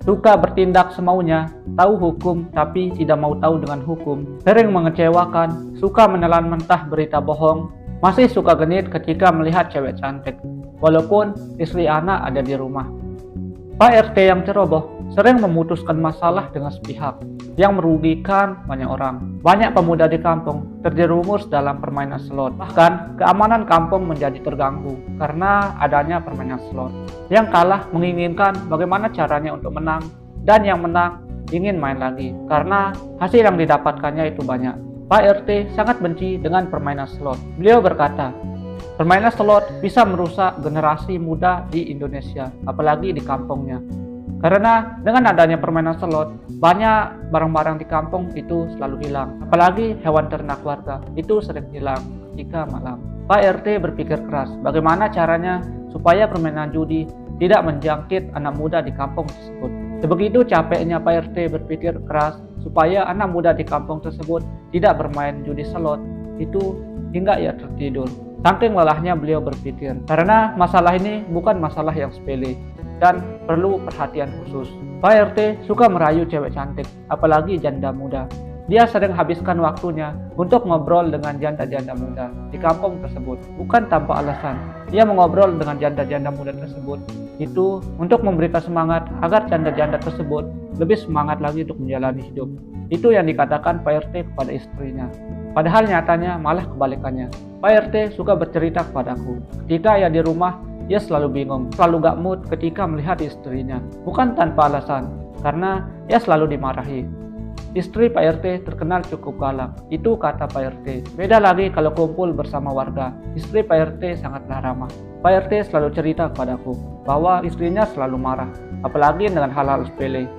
suka bertindak semaunya, tahu hukum tapi tidak mau tahu dengan hukum, sering mengecewakan, suka menelan mentah berita bohong, masih suka genit ketika melihat cewek cantik, walaupun istri anak ada di rumah. Pak RT yang ceroboh sering memutuskan masalah dengan sepihak yang merugikan banyak orang. Banyak pemuda di kampung terjerumus dalam permainan slot. Bahkan keamanan kampung menjadi terganggu karena adanya permainan slot. Yang kalah menginginkan bagaimana caranya untuk menang, dan yang menang ingin main lagi karena hasil yang didapatkannya itu banyak. Pak RT sangat benci dengan permainan slot. Beliau berkata, permainan slot bisa merusak generasi muda di Indonesia, apalagi di kampungnya. Karena dengan adanya permainan slot, banyak barang-barang di kampung itu selalu hilang. Apalagi hewan ternak warga, itu sering hilang ketika malam. Pak RT berpikir keras, bagaimana caranya supaya permainan judi tidak menjangkit anak muda di kampung tersebut. Sebegitu capeknya Pak RT berpikir keras supaya anak muda di kampung tersebut tidak bermain judi slot, itu hingga ia tertidur. Saking lelahnya beliau berpikir, karena masalah ini bukan masalah yang sepele dan perlu perhatian khusus. Pak RT suka merayu cewek cantik, apalagi janda muda. Dia sering habiskan waktunya untuk ngobrol dengan janda-janda muda di kampung tersebut, bukan tanpa alasan. Dia mengobrol dengan janda-janda muda tersebut itu untuk memberikan semangat agar janda-janda tersebut lebih semangat lagi untuk menjalani hidup. Itu yang dikatakan Pak RT kepada istrinya. Padahal nyatanya malah kebalikannya. Pak RT suka bercerita kepadaku. Ketika ia di rumah, ia selalu bingung, selalu gak mood ketika melihat istrinya. Bukan tanpa alasan, karena ia selalu dimarahi. Istri Pak RT terkenal cukup galak, itu kata Pak RT. Beda lagi kalau kumpul bersama warga, istri Pak RT sangatlah ramah. Pak RT selalu cerita kepadaku bahwa istrinya selalu marah, apalagi dengan hal-hal sepele.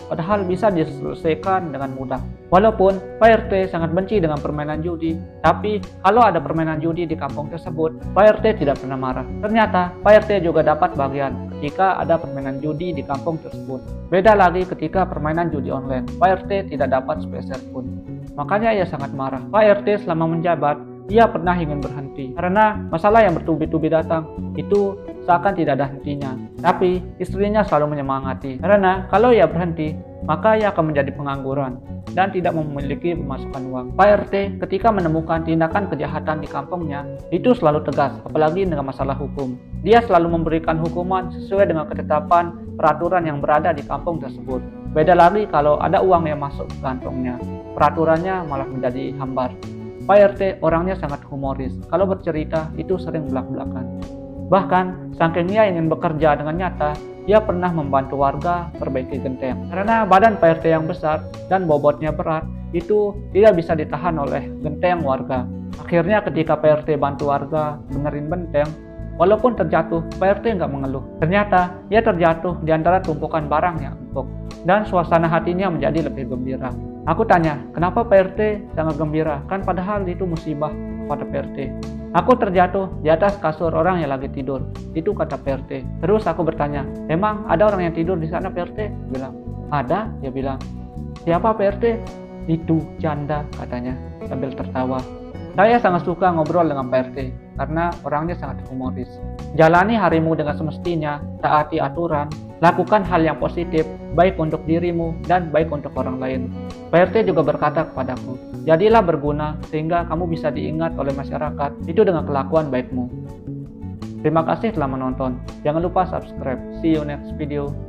Padahal bisa diselesaikan dengan mudah. Walaupun Pak RT sangat benci dengan permainan judi, tapi kalau ada permainan judi di kampung tersebut, Pak RT tidak pernah marah. Ternyata Pak RT juga dapat bagian ketika ada permainan judi di kampung tersebut. Beda lagi ketika permainan judi online, Pak RT tidak dapat sepeser pun. Makanya ia sangat marah. Pak RT selama menjabat, ia pernah ingin berhenti karena masalah yang bertubi-tubi datang itu seakan tidak ada hentinya. Tapi istrinya selalu menyemangati karena kalau ia berhenti maka ia akan menjadi pengangguran dan tidak memiliki pemasukan uang. Pak RT ketika menemukan tindakan kejahatan di kampungnya itu selalu tegas, apalagi dengan masalah hukum. Dia selalu memberikan hukuman sesuai dengan ketetapan peraturan yang berada di kampung tersebut. Beda lagi kalau ada uang yang masuk ke kantongnya, peraturannya malah menjadi hambar. Pak RT orangnya sangat humoris, kalau bercerita itu sering belak-belakan. Bahkan saking ia ingin bekerja dengan nyata, ia pernah membantu warga perbaiki genteng. Karena badan Pak RT yang besar dan bobotnya berat, itu tidak bisa ditahan oleh genteng warga. Akhirnya ketika Pak RT bantu warga benerin genteng, walaupun terjatuh, Pak RT nggak mengeluh. Ternyata ia terjatuh di antara tumpukan barang yang empuk, dan suasana hatinya menjadi lebih gembira. Aku tanya, kenapa Pak RT sangat gembira? Kan padahal itu musibah pada Pak RT. Aku terjatuh di atas kasur orang yang lagi tidur. Itu kata Pak RT. Terus aku bertanya, emang ada orang yang tidur di sana Pak RT? Bilang, ada. Dia bilang, siapa Pak RT? Itu janda katanya sambil tertawa. Saya sangat suka ngobrol dengan Pak RT karena orangnya sangat humoris. Jalani harimu dengan semestinya, taati aturan, lakukan hal yang positif, baik untuk dirimu dan baik untuk orang lain. Pak RT juga berkata kepadaku, jadilah berguna sehingga kamu bisa diingat oleh masyarakat, itu dengan kelakuan baikmu. Terima kasih telah menonton. Jangan lupa subscribe. See you next video.